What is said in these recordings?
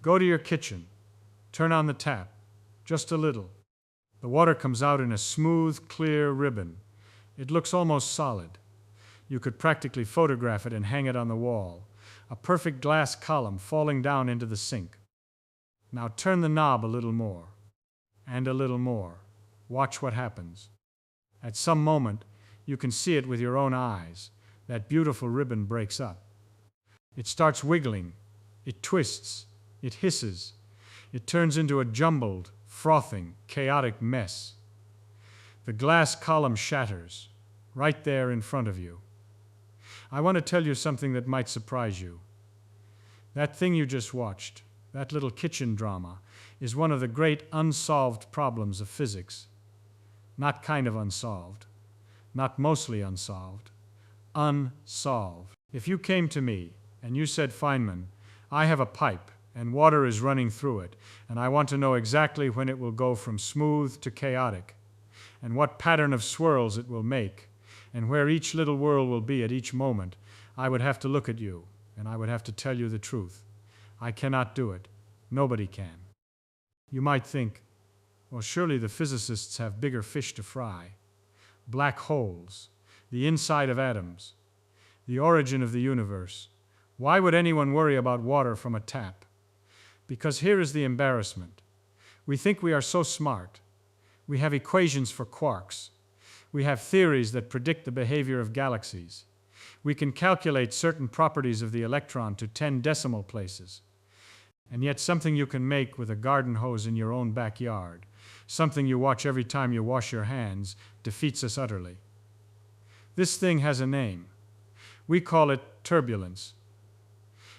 Go to your kitchen. Turn on the tap. Just a little. The water comes out in a smooth, clear ribbon. It looks almost solid. You could practically photograph it and hang it on the wall. A perfect glass column falling down into the sink. Now turn the knob a little more. And a little more. Watch what happens. At some moment, you can see it with your own eyes. That beautiful ribbon breaks up. It starts wiggling. It twists. It hisses. It turns into a jumbled, frothing, chaotic mess. The glass column shatters, right there in front of you. I want to tell you something that might surprise you. That thing you just watched, that little kitchen drama, is one of the great unsolved problems of physics. Not kind of unsolved, not mostly unsolved, unsolved. If you came to me and you said, Feynman, I have a pipe and water is running through it, and I want to know exactly when it will go from smooth to chaotic, and what pattern of swirls it will make, and where each little whirl will be at each moment, I would have to look at you, and I would have to tell you the truth. I cannot do it. Nobody can. You might think, well, surely the physicists have bigger fish to fry. Black holes, the inside of atoms, the origin of the universe. Why would anyone worry about water from a tap? Because here is the embarrassment. We think we are so smart. We have equations for quarks. We have theories that predict the behavior of galaxies. We can calculate certain properties of the electron to 10 decimal places. And yet something you can make with a garden hose in your own backyard, something you watch every time you wash your hands, defeats us utterly. This thing has a name. We call it turbulence.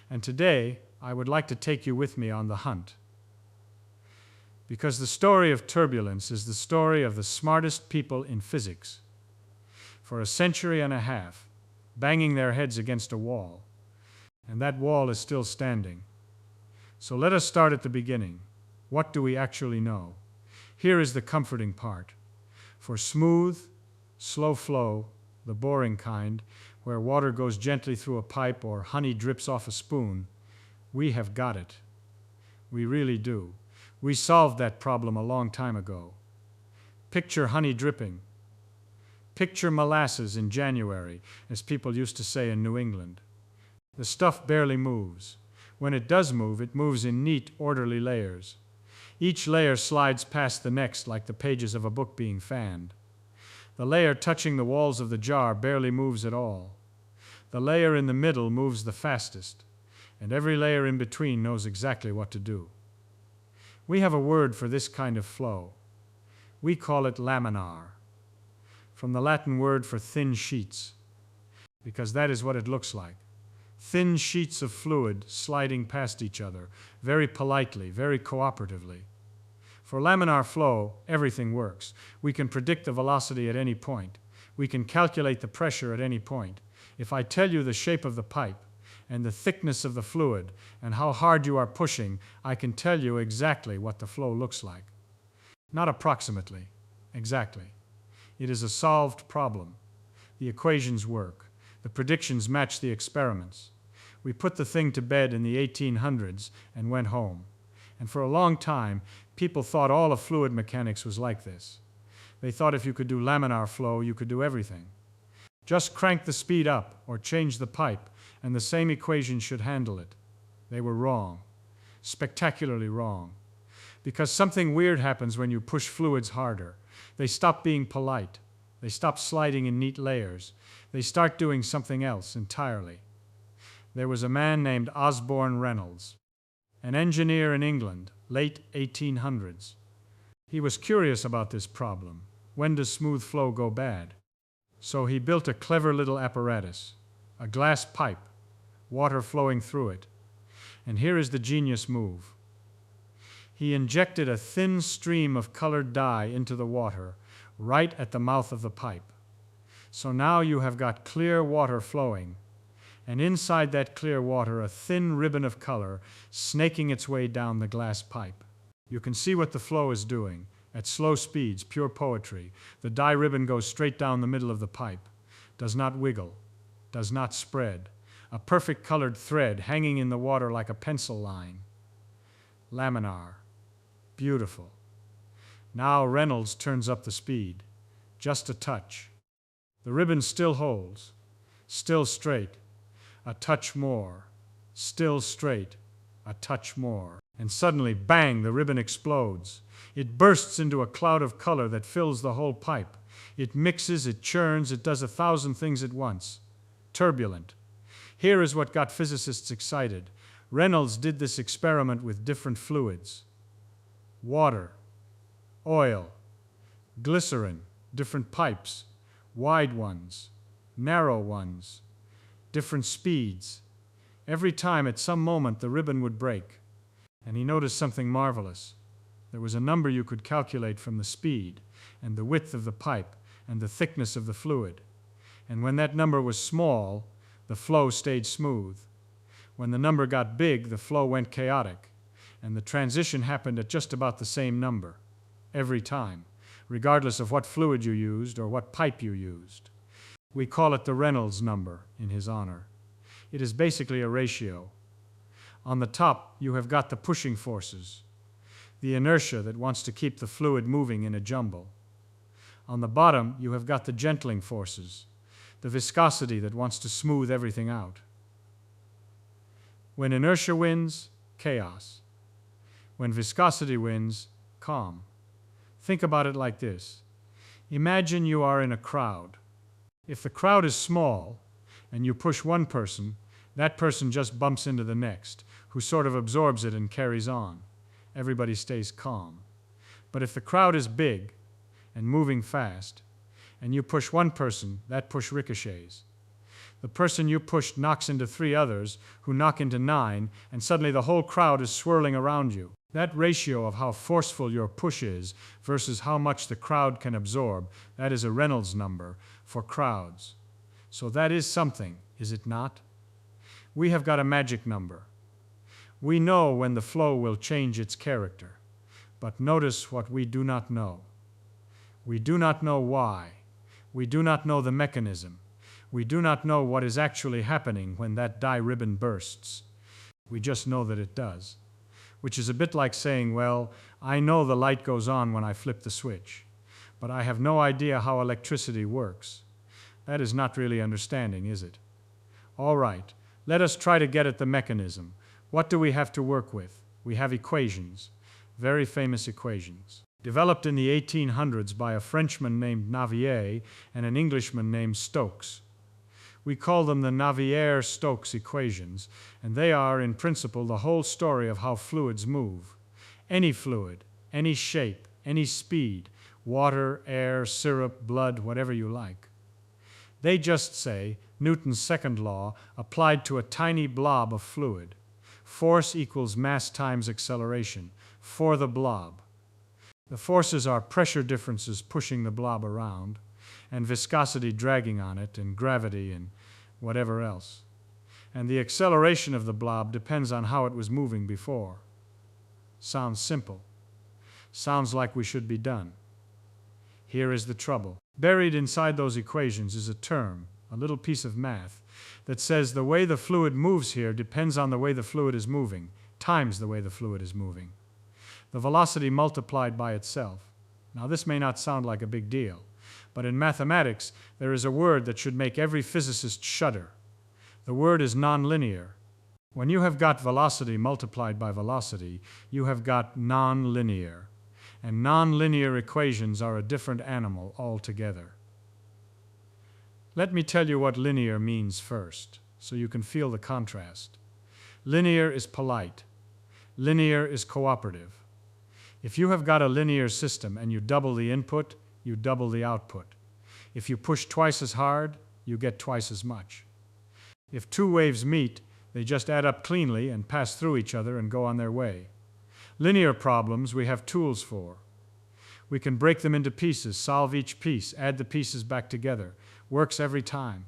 And today, I would like to take you with me on the hunt. Because the story of turbulence is the story of the smartest people in physics. For a century and a half, banging their heads against a wall. And that wall is still standing. So let us start at the beginning. What do we actually know? Here is the comforting part. For smooth, slow flow, the boring kind, where water goes gently through a pipe or honey drips off a spoon, we have got it. We really do. We solved that problem a long time ago. Picture honey dripping. Picture molasses in January, as people used to say in New England. The stuff barely moves. When it does move, it moves in neat, orderly layers. Each layer slides past the next like the pages of a book being fanned. The layer touching the walls of the jar barely moves at all. The layer in the middle moves the fastest, and every layer in between knows exactly what to do. We have a word for this kind of flow. We call it laminar, from the Latin word for thin sheets, because that is what it looks like. Thin sheets of fluid sliding past each other, very politely, very cooperatively. For laminar flow, everything works. We can predict the velocity at any point. We can calculate the pressure at any point. If I tell you the shape of the pipe and the thickness of the fluid and how hard you are pushing, I can tell you exactly what the flow looks like. Not approximately, exactly. It is a solved problem. The equations work. The predictions match the experiments. We put the thing to bed in the 1800s and went home. And for a long time, people thought all of fluid mechanics was like this. They thought if you could do laminar flow, you could do everything. Just crank the speed up or change the pipe, and the same equation should handle it. They were wrong, spectacularly wrong. Because something weird happens when you push fluids harder. They stop being polite. They stop sliding in neat layers. They start doing something else entirely. There was a man named Osborne Reynolds, an engineer in England, late 1800s. He was curious about this problem. When does smooth flow go bad? So he built a clever little apparatus, a glass pipe, water flowing through it. And here is the genius move. He injected a thin stream of colored dye into the water, right at the mouth of the pipe. So now you have got clear water flowing, and inside that clear water a thin ribbon of color snaking its way down the glass pipe. You can see what the flow is doing. At slow speeds, pure poetry. The dye ribbon goes straight down the middle of the pipe, does not wiggle, does not spread. A perfect colored thread hanging in the water like a pencil line. Laminar. Beautiful. Now Reynolds turns up the speed. Just a touch. The ribbon still holds. Still straight. A touch more. Still straight. A touch more. And suddenly, bang, the ribbon explodes. It bursts into a cloud of color that fills the whole pipe. It mixes, it churns, it does 1,000 things at once. Turbulent. Here is what got physicists excited. Reynolds did this experiment with different fluids. Water, oil, glycerin, different pipes, wide ones, narrow ones, different speeds. Every time at some moment the ribbon would break. And he noticed something marvelous. There was a number you could calculate from the speed and the width of the pipe and the thickness of the fluid. And when that number was small, the flow stayed smooth. When the number got big, the flow went chaotic, and the transition happened at just about the same number, every time, regardless of what fluid you used or what pipe you used. We call it the Reynolds number in his honor. It is basically a ratio. On the top, you have got the pushing forces, the inertia that wants to keep the fluid moving in a jumble. On the bottom, you have got the gentling forces, the viscosity that wants to smooth everything out. When inertia wins, chaos. When viscosity wins, calm. Think about it like this. Imagine you are in a crowd. If the crowd is small and you push one person, that person just bumps into the next, who sort of absorbs it and carries on. Everybody stays calm. But if the crowd is big and moving fast, and you push one person, that push ricochets. The person you pushed knocks into 3 others, who knock into 9, and suddenly the whole crowd is swirling around you. That ratio of how forceful your push is versus how much the crowd can absorb, that is a Reynolds number for crowds. So that is something, is it not? We have got a magic number. We know when the flow will change its character. But notice what we do not know. We do not know why. We do not know the mechanism. We do not know what is actually happening when that dye ribbon bursts. We just know that it does. Which is a bit like saying, well, I know the light goes on when I flip the switch, but I have no idea how electricity works. That is not really understanding, is it? All right, let us try to get at the mechanism. What do we have to work with? We have equations, very famous equations, developed in the 1800s by a Frenchman named Navier and an Englishman named Stokes. We call them the Navier-Stokes equations, and they are, in principle, the whole story of how fluids move. Any fluid, any shape, any speed, water, air, syrup, blood, whatever you like. They just say, Newton's second law, applied to a tiny blob of fluid. Force equals mass times acceleration, for the blob. The forces are pressure differences pushing the blob around, and viscosity dragging on it, and gravity, and whatever else. And the acceleration of the blob depends on how it was moving before. Sounds simple. Sounds like we should be done. Here is the trouble. Buried inside those equations is a term, a little piece of math, that says the way the fluid moves here depends on the way the fluid is moving, times the way the fluid is moving. The velocity multiplied by itself. Now this may not sound like a big deal, but in mathematics there is a word that should make every physicist shudder. The word is nonlinear. When you have got velocity multiplied by velocity, you have got nonlinear. And nonlinear equations are a different animal altogether. Let me tell you what linear means first, so you can feel the contrast. Linear is polite. Linear is cooperative. If you have got a linear system and you double the input, you double the output. If you push twice as hard, you get twice as much. If 2 waves meet, they just add up cleanly and pass through each other and go on their way. Linear problems we have tools for. We can break them into pieces, solve each piece, add the pieces back together. Works every time.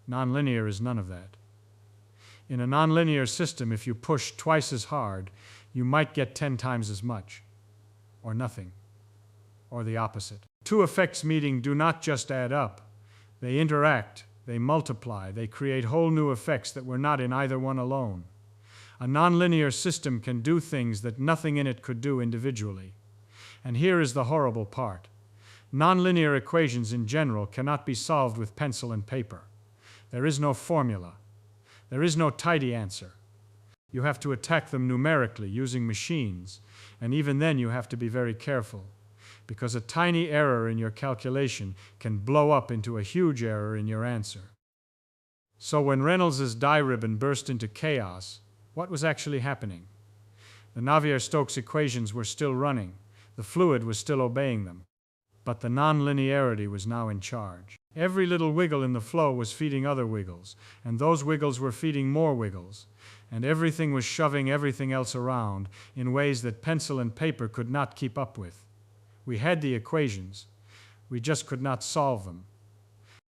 Nonlinear is none of that. In a nonlinear system, if you push twice as hard, you might get 10 times as much. Or nothing. Or the opposite. 2 effects meeting do not just add up. They interact, they multiply, they create whole new effects that were not in either one alone. A nonlinear system can do things that nothing in it could do individually. And here is the horrible part. Nonlinear equations in general cannot be solved with pencil and paper. There is no formula. There is no tidy answer. You have to attack them numerically using machines, and even then you have to be very careful, because a tiny error in your calculation can blow up into a huge error in your answer. So when Reynolds's dye ribbon burst into chaos, what was actually happening? The Navier-Stokes equations were still running, the fluid was still obeying them, but the nonlinearity was now in charge. Every little wiggle in the flow was feeding other wiggles, and those wiggles were feeding more wiggles, and everything was shoving everything else around in ways that pencil and paper could not keep up with. We had the equations, we just could not solve them.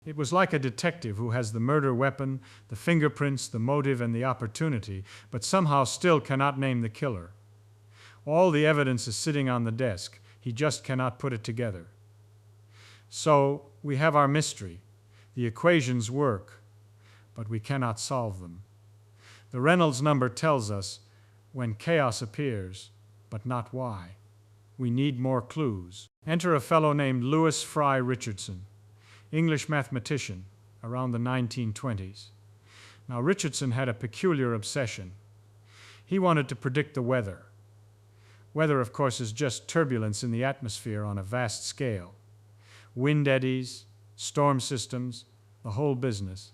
It was like a detective who has the murder weapon, the fingerprints, the motive, and the opportunity, but somehow still cannot name the killer. All the evidence is sitting on the desk, he just cannot put it together. So we have our mystery. The equations work, but we cannot solve them. The Reynolds number tells us when chaos appears, but not why. We need more clues. Enter a fellow named Louis Fry Richardson, English mathematician, around the 1920s. Now, Richardson had a peculiar obsession. He wanted to predict the weather. Weather, of course, is just turbulence in the atmosphere on a vast scale. Wind eddies, storm systems, the whole business.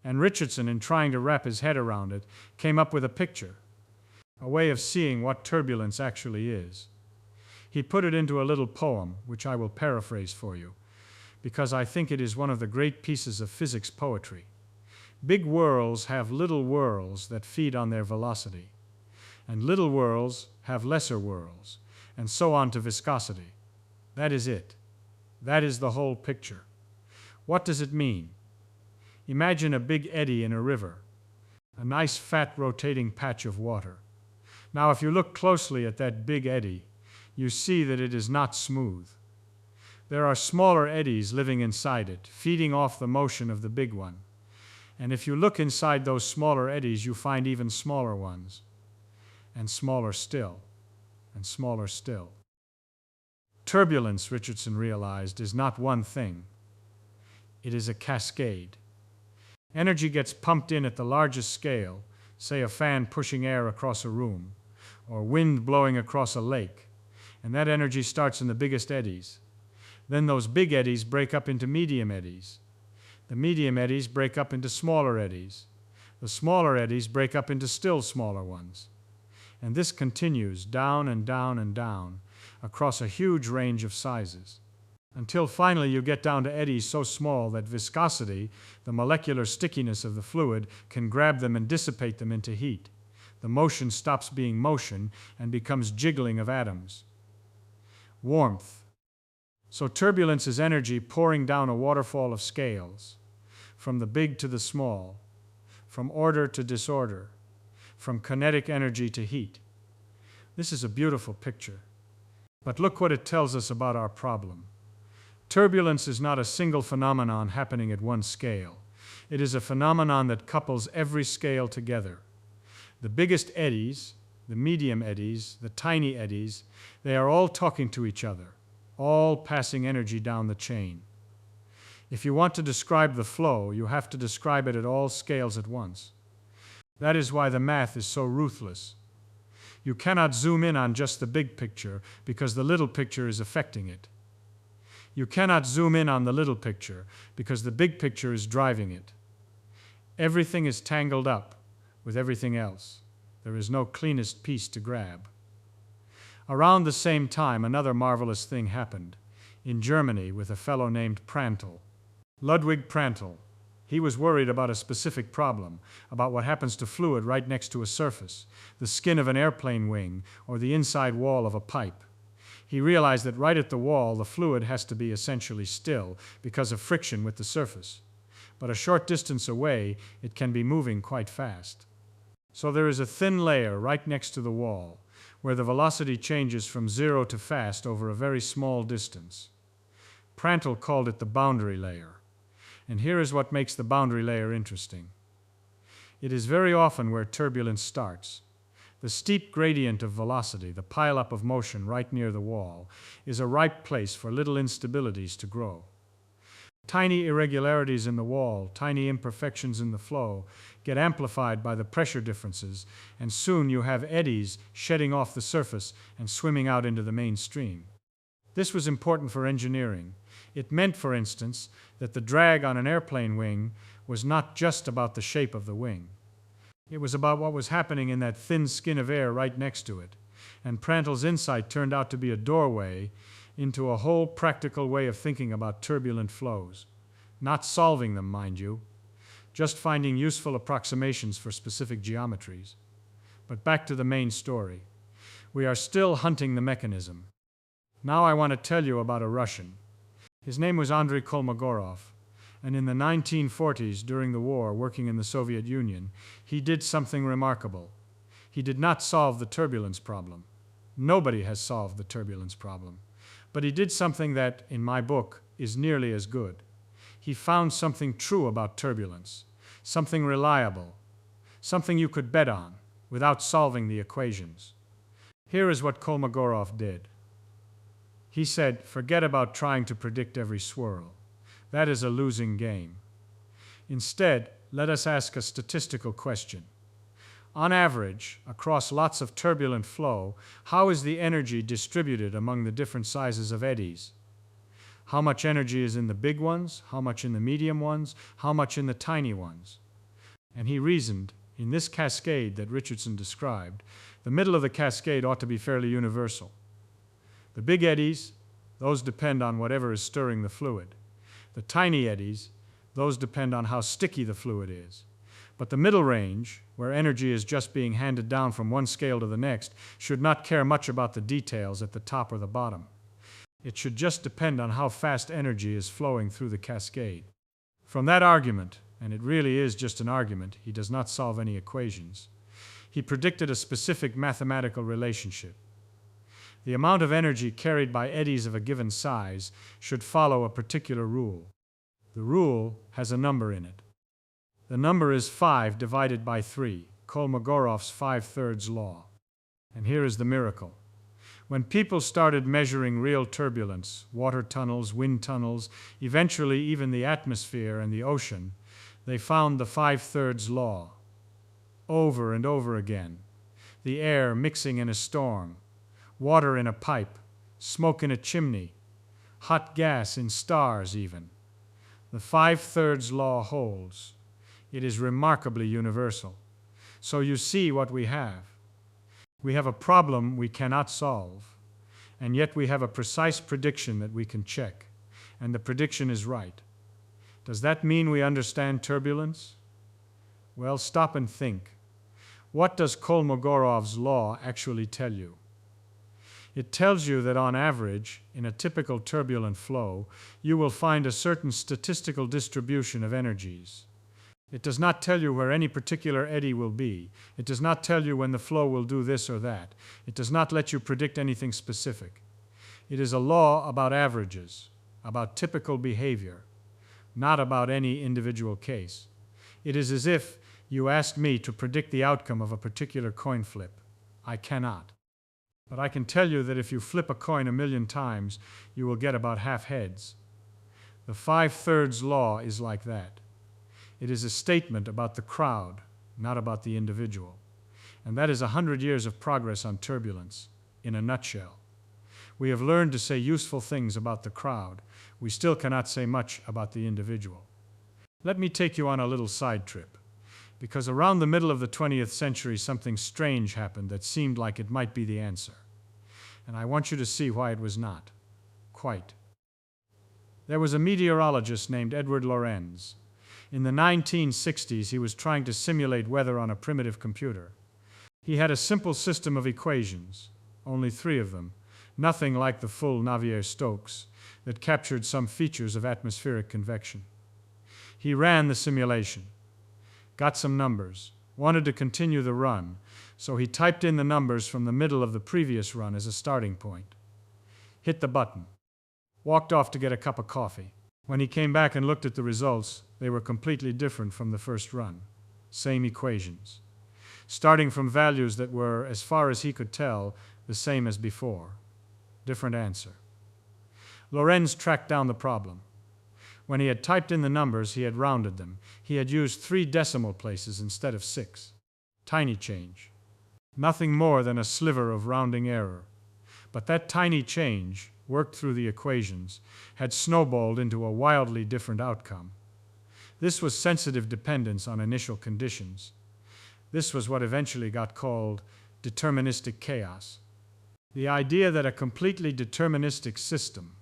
And Richardson, in trying to wrap his head around it, came up with a picture, a way of seeing what turbulence actually is. He put it into a little poem, which I will paraphrase for you, because I think it is one of the great pieces of physics poetry. Big whirls have little whirls that feed on their velocity, and little whirls have lesser whirls, and so on to viscosity. That is it. That is the whole picture. What does it mean? Imagine a big eddy in a river, a nice fat rotating patch of water. Now, if you look closely at that big eddy, you see that it is not smooth. There are smaller eddies living inside it, feeding off the motion of the big one. And if you look inside those smaller eddies, you find even smaller ones, and smaller still, and smaller still. Turbulence, Richardson realized, is not one thing. It is a cascade. Energy gets pumped in at the largest scale, say a fan pushing air across a room, or wind blowing across a lake, and that energy starts in the biggest eddies. Then those big eddies break up into medium eddies. The medium eddies break up into smaller eddies. The smaller eddies break up into still smaller ones. And this continues down and down and down across a huge range of sizes, until finally you get down to eddies so small that viscosity, the molecular stickiness of the fluid, can grab them and dissipate them into heat. The motion stops being motion and becomes jiggling of atoms. Warmth. So turbulence is energy pouring down a waterfall of scales, from the big to the small, from order to disorder, from kinetic energy to heat. This is a beautiful picture. But look what it tells us about our problem. Turbulence is not a single phenomenon happening at one scale. It is a phenomenon that couples every scale together. The biggest eddies, the medium eddies, the tiny eddies, they are all talking to each other, all passing energy down the chain. If you want to describe the flow, you have to describe it at all scales at once. That is why the math is so ruthless. You cannot zoom in on just the big picture because the little picture is affecting it. You cannot zoom in on the little picture because the big picture is driving it. Everything is tangled up with everything else. There is no cleanest piece to grab. Around the same time, another marvelous thing happened in Germany with a fellow named Prandtl. Ludwig Prandtl. He was worried about a specific problem, about what happens to fluid right next to a surface, the skin of an airplane wing or the inside wall of a pipe. He realized that right at the wall, the fluid has to be essentially still because of friction with the surface. But a short distance away, it can be moving quite fast. So there is a thin layer right next to the wall, where the velocity changes from zero to fast over a very small distance. Prandtl called it the boundary layer. And here is what makes the boundary layer interesting. It is very often where turbulence starts. The steep gradient of velocity, the pile-up of motion right near the wall, is a ripe place for little instabilities to grow. Tiny irregularities in the wall, tiny imperfections in the flow, get amplified by the pressure differences, and soon you have eddies shedding off the surface and swimming out into the main stream. This was important for engineering. It meant, for instance, that the drag on an airplane wing was not just about the shape of the wing. It was about what was happening in that thin skin of air right next to it, and Prandtl's insight turned out to be a doorway into a whole practical way of thinking about turbulent flows. Not solving them, mind you, just finding useful approximations for specific geometries. But back to the main story. We are still hunting the mechanism. Now I want to tell you about a Russian. His name was Andrei Kolmogorov, and in the 1940s, during the war, working in the Soviet Union, he did something remarkable. He did not solve the turbulence problem. Nobody has solved the turbulence problem. But he did something that, in my book, is nearly as good. He found something true about turbulence, something reliable, something you could bet on without solving the equations. Here is what Kolmogorov did. He said, forget about trying to predict every swirl. That is a losing game. Instead, let us ask a statistical question. On average, across lots of turbulent flow, how is the energy distributed among the different sizes of eddies? How much energy is in the big ones? How much in the medium ones? How much in the tiny ones? And he reasoned, in this cascade that Richardson described, the middle of the cascade ought to be fairly universal. The big eddies, those depend on whatever is stirring the fluid. The tiny eddies, those depend on how sticky the fluid is. But the middle range, where energy is just being handed down from one scale to the next, should not care much about the details at the top or the bottom. It should just depend on how fast energy is flowing through the cascade. From that argument, and it really is just an argument, he does not solve any equations, he predicted a specific mathematical relationship. The amount of energy carried by eddies of a given size should follow a particular rule. The rule has a number in it. The number is 5 divided by 3, Kolmogorov's 5/3 law. And here is the miracle. When people started measuring real turbulence, water tunnels, wind tunnels, eventually even the atmosphere and the ocean, they found the 5/3 law. Over and over again. The air mixing in a storm, water in a pipe, smoke in a chimney, hot gas in stars even. The 5/3 law holds. It is remarkably universal. So you see what we have. We have a problem we cannot solve, and yet we have a precise prediction that we can check, and the prediction is right. Does that mean we understand turbulence? Well, stop and think. What does Kolmogorov's law actually tell you? It tells you that on average, in a typical turbulent flow, you will find a certain statistical distribution of energies. It does not tell you where any particular eddy will be. It does not tell you when the flow will do this or that. It does not let you predict anything specific. It is a law about averages, about typical behavior, not about any individual case. It is as if you asked me to predict the outcome of a particular coin flip. I cannot. But I can tell you that if you flip a coin 1,000,000 times, you will get about half heads. The 5/3 law is like that. It is a statement about the crowd, not about the individual. And that is 100 years of progress on turbulence, in a nutshell. We have learned to say useful things about the crowd. We still cannot say much about the individual. Let me take you on a little side trip, because around the middle of the 20th century something strange happened that seemed like it might be the answer. And I want you to see why it was not. Quite. There was a meteorologist named Edward Lorenz. In the 1960s, he was trying to simulate weather on a primitive computer. He had a simple system of equations, only 3 of them, nothing like the full Navier-Stokes, that captured some features of atmospheric convection. He ran the simulation, got some numbers, wanted to continue the run, so he typed in the numbers from the middle of the previous run as a starting point. Hit the button. Walked off to get a cup of coffee. When he came back and looked at the results, they were completely different from the first run. same equations, starting from values that were, as far as he could tell, the same as before. Different answer. Lorenz tracked down the problem. When he had typed in the numbers, he had rounded them. He had used 3 decimal places instead of 6. Tiny change. Nothing more than a sliver of rounding error. But that tiny change, worked through the equations, had snowballed into a wildly different outcome. This was sensitive dependence on initial conditions. This was what eventually got called deterministic chaos. The idea that a completely deterministic system,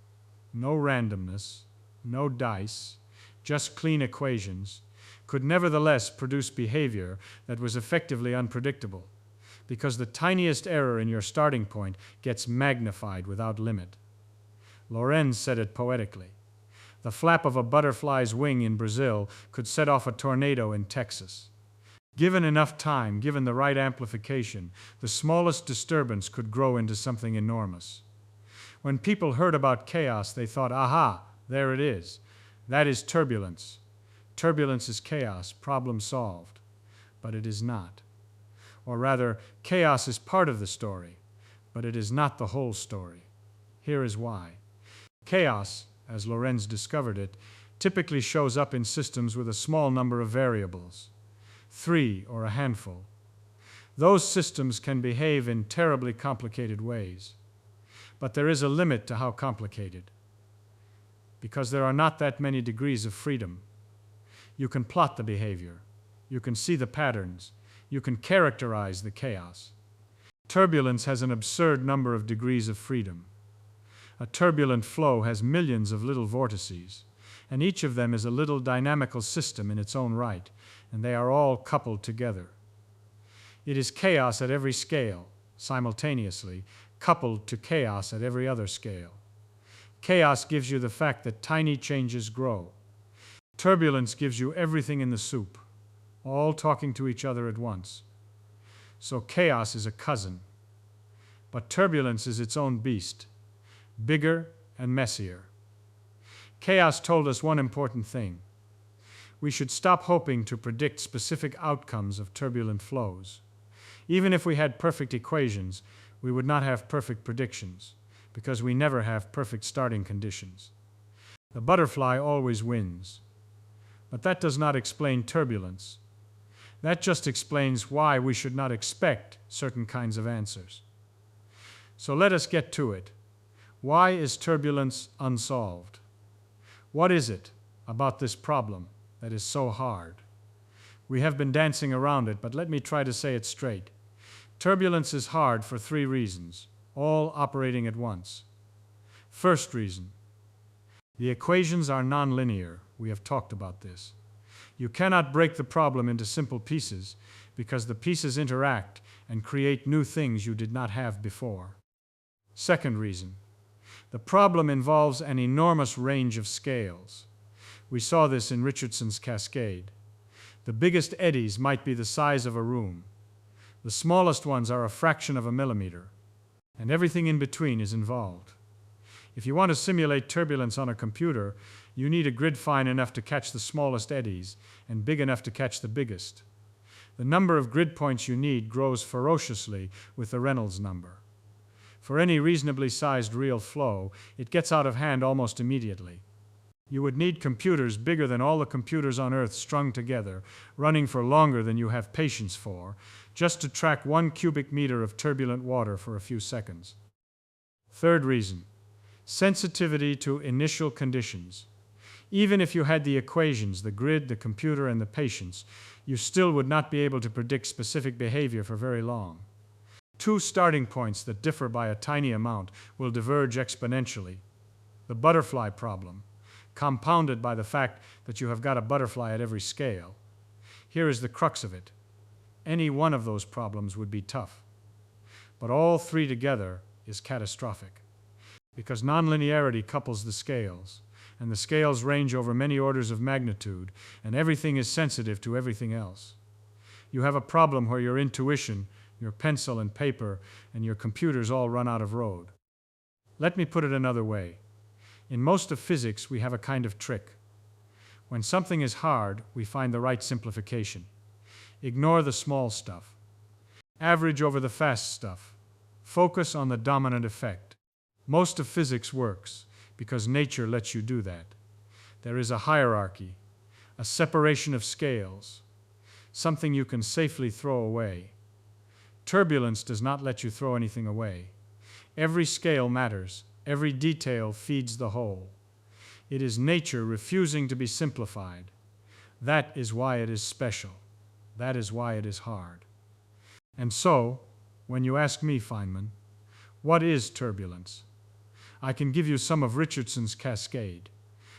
no randomness, no dice, just clean equations, could nevertheless produce behavior that was effectively unpredictable, because the tiniest error in your starting point gets magnified without limit. Lorenz said it poetically. The flap of a butterfly's wing in Brazil could set off a tornado in Texas. Given enough time, given the right amplification, the smallest disturbance could grow into something enormous. When people heard about chaos, they thought, aha, there it is. That is turbulence. Turbulence is chaos, problem solved. But it is not. Or rather, chaos is part of the story, but it is not the whole story. Here is why. Chaos, as Lorenz discovered it, typically shows up in systems with a small number of variables, 3 or a handful. Those systems can behave in terribly complicated ways. But there is a limit to how complicated, because there are not that many degrees of freedom. You can plot the behavior. You can see the patterns. You can characterize the chaos. Turbulence has an absurd number of degrees of freedom. A turbulent flow has millions of little vortices, and each of them is a little dynamical system in its own right, and they are all coupled together. It is chaos at every scale, simultaneously, coupled to chaos at every other scale. Chaos gives you the fact that tiny changes grow. Turbulence gives you everything in the soup, all talking to each other at once. So chaos is a cousin. But turbulence is its own beast, bigger and messier. Chaos told us one important thing. We should stop hoping to predict specific outcomes of turbulent flows. Even if we had perfect equations, we would not have perfect predictions, because we never have perfect starting conditions. The butterfly always wins. But that does not explain turbulence. That just explains why we should not expect certain kinds of answers. So let us get to it. Why is turbulence unsolved? What is it about this problem that is so hard? We have been dancing around it, but let me try to say it straight. Turbulence is hard for 3 reasons, all operating at once. First reason, the equations are nonlinear. We have talked about this. You cannot break the problem into simple pieces because the pieces interact and create new things you did not have before. Second reason, the problem involves an enormous range of scales. We saw this in Richardson's cascade. The biggest eddies might be the size of a room. The smallest ones are a fraction of a millimeter, and everything in between is involved. If you want to simulate turbulence on a computer, you need a grid fine enough to catch the smallest eddies and big enough to catch the biggest. The number of grid points you need grows ferociously with the Reynolds number. For any reasonably sized real flow, it gets out of hand almost immediately. You would need computers bigger than all the computers on Earth strung together, running for longer than you have patience for, just to track 1 cubic meter of turbulent water for a few seconds. Third reason, sensitivity to initial conditions. Even if you had the equations, the grid, the computer, and the patience, you still would not be able to predict specific behavior for very long. 2 starting points that differ by a tiny amount will diverge exponentially. The butterfly problem, compounded by the fact that you have got a butterfly at every scale. Here is the crux of it. Any one of those problems would be tough. But all 3 together is catastrophic, because nonlinearity couples the scales, and the scales range over many orders of magnitude, and everything is sensitive to everything else. You have a problem where your intuition, your pencil and paper, and your computers all run out of road. Let me put it another way. In most of physics, we have a kind of trick. When something is hard, we find the right simplification. Ignore the small stuff. Average over the fast stuff. Focus on the dominant effect. Most of physics works because nature lets you do that. There is a hierarchy, a separation of scales, something you can safely throw away. Turbulence does not let you throw anything away. Every scale matters. Every detail feeds the whole. It is nature refusing to be simplified. That is why it is special. That is why it is hard. And so, when you ask me, Feynman, what is turbulence? I can give you some of Richardson's cascade,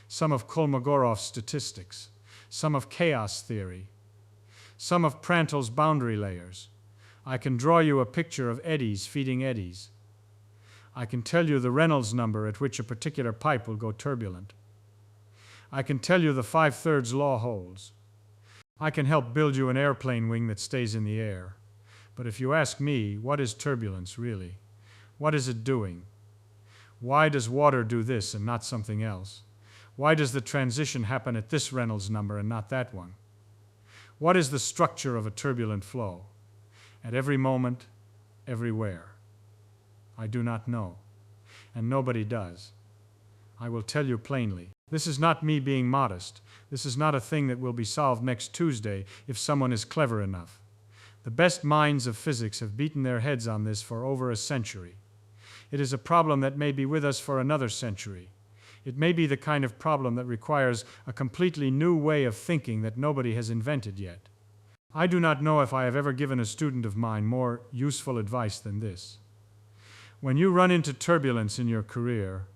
some of Kolmogorov's statistics, some of chaos theory, some of Prandtl's boundary layers. I can draw you a picture of eddies feeding eddies. I can tell you the Reynolds number at which a particular pipe will go turbulent. I can tell you the 5/3 law holds. I can help build you an airplane wing that stays in the air. But if you ask me, what is turbulence really? What is it doing? Why does water do this and not something else? Why does the transition happen at this Reynolds number and not that one? What is the structure of a turbulent flow? At every moment, everywhere. I do not know, and nobody does. I will tell you plainly. This is not me being modest. This is not a thing that will be solved next Tuesday if someone is clever enough. The best minds of physics have beaten their heads on this for over a century. It is a problem that may be with us for another century. It may be the kind of problem that requires a completely new way of thinking that nobody has invented yet. I do not know if I have ever given a student of mine more useful advice than this. When you run into turbulence in your career,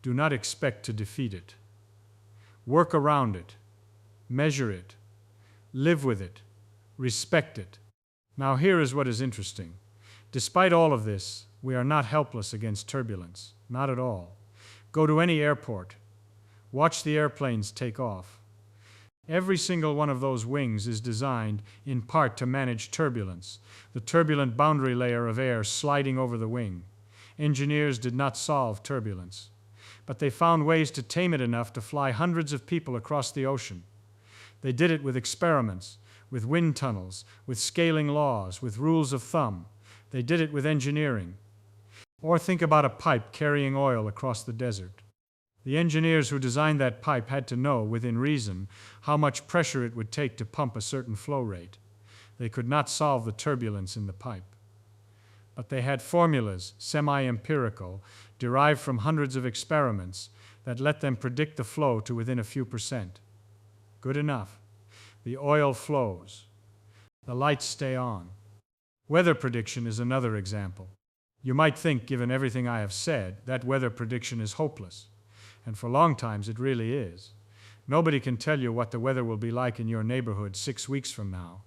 do not expect to defeat it. Work around it, measure it, live with it, respect it. Now here is what is interesting. Despite all of this, we are not helpless against turbulence, not at all. Go to any airport, watch the airplanes take off. Every single one of those wings is designed in part to manage turbulence, the turbulent boundary layer of air sliding over the wing. Engineers did not solve turbulence, but they found ways to tame it enough to fly hundreds of people across the ocean. They did it with experiments, with wind tunnels, with scaling laws, with rules of thumb. They did it with engineering. Or think about a pipe carrying oil across the desert. The engineers who designed that pipe had to know, within reason, how much pressure it would take to pump a certain flow rate. They could not solve the turbulence in the pipe. But they had formulas, semi-empirical, derived from hundreds of experiments, that let them predict the flow to within a few percent. Good enough. The oil flows. The lights stay on. Weather prediction is another example. You might think, given everything I have said, that weather prediction is hopeless. And for long times it really is. Nobody can tell you what the weather will be like in your neighborhood 6 weeks from now.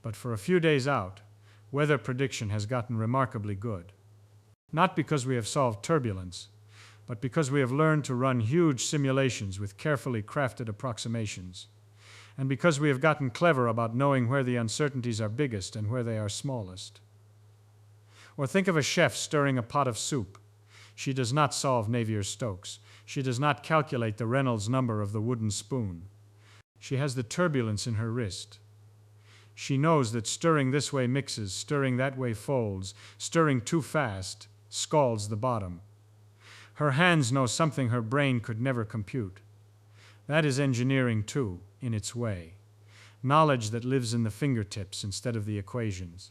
But for a few days out, weather prediction has gotten remarkably good. Not because we have solved turbulence, but because we have learned to run huge simulations with carefully crafted approximations, and because we have gotten clever about knowing where the uncertainties are biggest and where they are smallest. Or think of a chef stirring a pot of soup. She does not solve Navier-Stokes. She does not calculate the Reynolds number of the wooden spoon. She has the turbulence in her wrist. She knows that stirring this way mixes, stirring that way folds, stirring too fast scalds the bottom. Her hands know something her brain could never compute. That is engineering too, in its way. Knowledge that lives in the fingertips instead of the equations.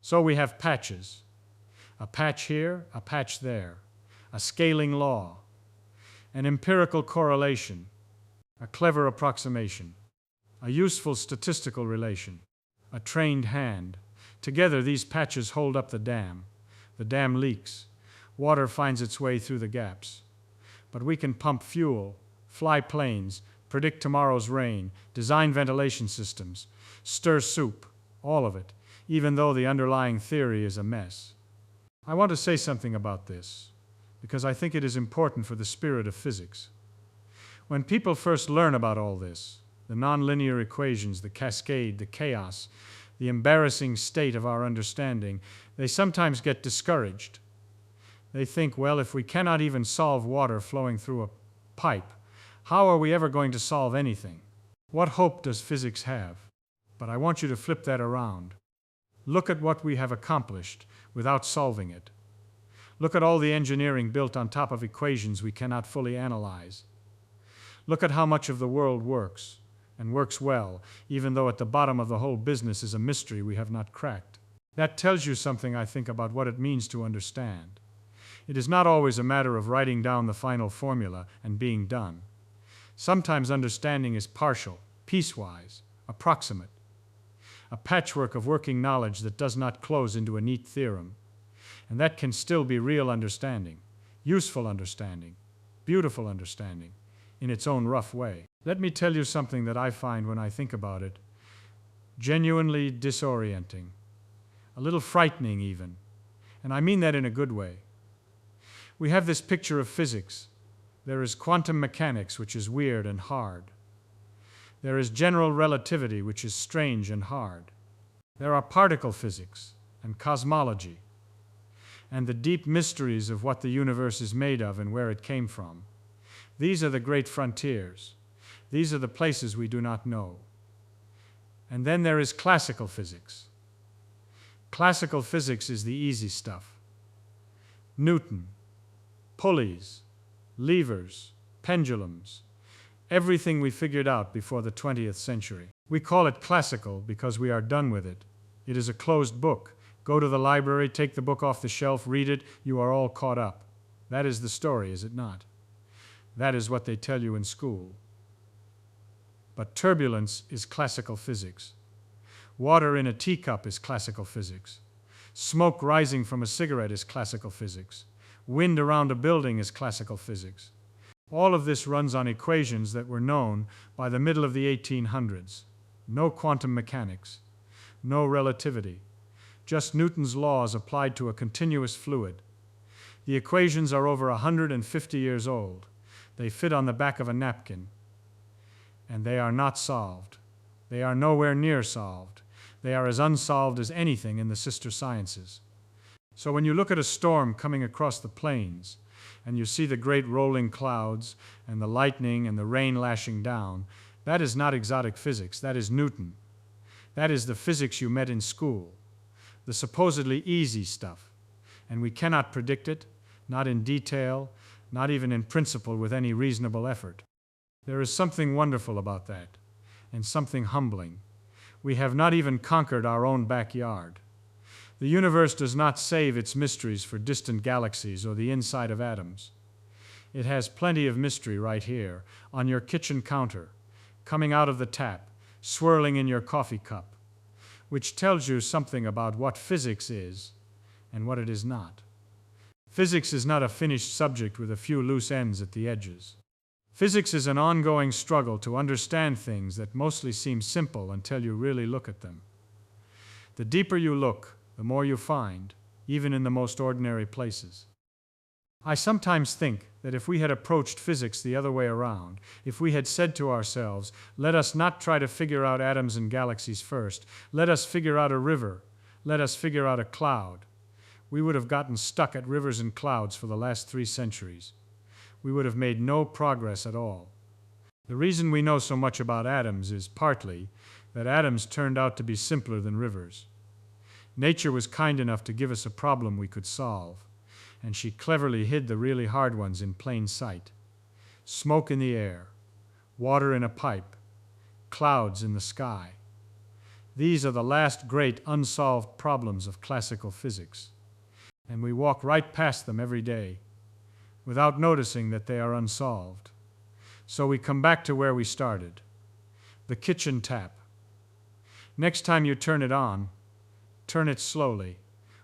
So we have patches. A patch here, a patch there. A scaling law. An empirical correlation. A clever approximation. A useful statistical relation. A trained hand. Together these patches hold up the dam. The dam leaks. Water finds its way through the gaps. But we can pump fuel, fly planes, predict tomorrow's rain, design ventilation systems, stir soup, all of it, even though the underlying theory is a mess. I want to say something about this, because I think it is important for the spirit of physics. When people first learn about all this, the nonlinear equations, the cascade, the chaos, the embarrassing state of our understanding, they sometimes get discouraged. They think, well, if we cannot even solve water flowing through a pipe, how are we ever going to solve anything? What hope does physics have? But I want you to flip that around. Look at what we have accomplished without solving it. Look at all the engineering built on top of equations we cannot fully analyze. Look at how much of the world works, and works well, even though at the bottom of the whole business is a mystery we have not cracked. That tells you something, I think, about what it means to understand. It is not always a matter of writing down the final formula and being done. Sometimes understanding is partial, piecewise, approximate. A patchwork of working knowledge that does not close into a neat theorem. And that can still be real understanding, useful understanding, beautiful understanding, in its own rough way. Let me tell you something that I find when I think about it genuinely disorienting, a little frightening even, and I mean that in a good way. We have this picture of physics. There is quantum mechanics, which is weird and hard. There is general relativity, which is strange and hard. There are particle physics and cosmology and the deep mysteries of what the universe is made of and where it came from. These are the great frontiers. These are the places we do not know. And then there is classical physics. Classical physics is the easy stuff. Newton, pulleys, levers, pendulums, everything we figured out before the 20th century. We call it classical because we are done with it. It is a closed book. Go to the library, take the book off the shelf, read it, you are all caught up. That is the story, is it not? That is what they tell you in school. But turbulence is classical physics. Water in a teacup is classical physics. Smoke rising from a cigarette is classical physics. Wind around a building is classical physics. All of this runs on equations that were known by the middle of the 1800s. No quantum mechanics, no relativity, just Newton's laws applied to a continuous fluid. The equations are over 150 years old. They fit on the back of a napkin. And they are not solved. They are nowhere near solved. They are as unsolved as anything in the sister sciences. So when you look at a storm coming across the plains, and you see the great rolling clouds, and the lightning and the rain lashing down, that is not exotic physics, that is Newton. That is the physics you met in school, the supposedly easy stuff. And we cannot predict it, not in detail, not even in principle with any reasonable effort. There is something wonderful about that, and something humbling. We have not even conquered our own backyard. The universe does not save its mysteries for distant galaxies or the inside of atoms. It has plenty of mystery right here, on your kitchen counter, coming out of the tap, swirling in your coffee cup, which tells you something about what physics is and what it is not. Physics is not a finished subject with a few loose ends at the edges. Physics is an ongoing struggle to understand things that mostly seem simple until you really look at them. The deeper you look, the more you find, even in the most ordinary places. I sometimes think that if we had approached physics the other way around, if we had said to ourselves, let us not try to figure out atoms and galaxies first, let us figure out a river, let us figure out a cloud, we would have gotten stuck at rivers and clouds for the last 3 centuries. We would have made no progress at all. The reason we know so much about atoms is partly that atoms turned out to be simpler than rivers. Nature was kind enough to give us a problem we could solve, and she cleverly hid the really hard ones in plain sight. Smoke in the air, water in a pipe, clouds in the sky. These are the last great unsolved problems of classical physics, and we walk right past them every day without noticing that they are unsolved. So we come back to where we started, the kitchen tap. Next time you turn it on, turn it slowly.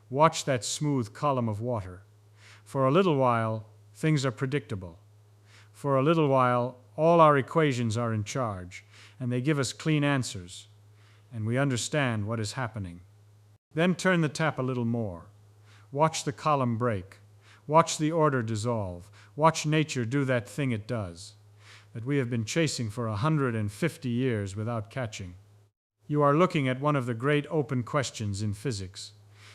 Watch that smooth column of water. For a little while, things are predictable. For a little while, all our equations are in charge, and they give us clean answers, and we understand what is happening. Then turn the tap a little more. Watch the column break. Watch the order dissolve. Watch nature do that thing it does, that we have been chasing for 150 years without catching. You are looking at one of the great open questions in physics,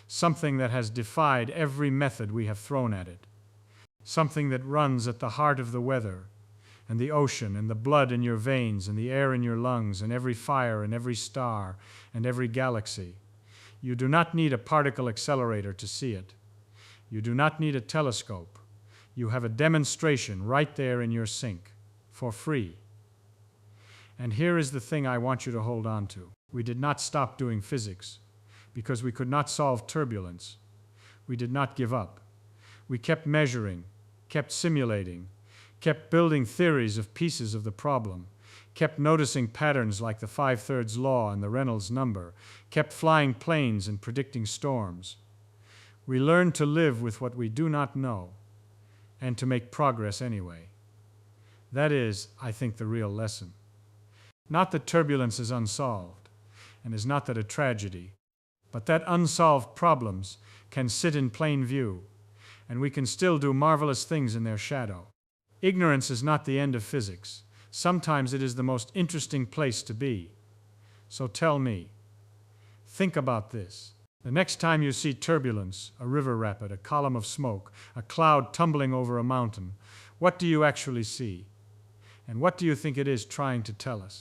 something that has defied every method we have thrown at it, something that runs at the heart of the weather and the ocean, and the blood in your veins, and the air in your lungs, and every fire, and every star, and every galaxy. You do not need a particle accelerator to see it. You do not need a telescope. You have a demonstration right there in your sink, for free. And here is the thing I want you to hold on to. We did not stop doing physics because we could not solve turbulence. We did not give up. We kept measuring, kept simulating, kept building theories of pieces of the problem, kept noticing patterns like the 5/3 law and the Reynolds number, kept flying planes and predicting storms. We learned to live with what we do not know and to make progress anyway. That is, I think, the real lesson. Not that turbulence is unsolved, and is not that a tragedy, but that unsolved problems can sit in plain view, and we can still do marvelous things in their shadow. Ignorance is not the end of physics. Sometimes it is the most interesting place to be. So tell me, think about this. The next time you see turbulence, a river rapid, a column of smoke, a cloud tumbling over a mountain, what do you actually see? And what do you think it is trying to tell us?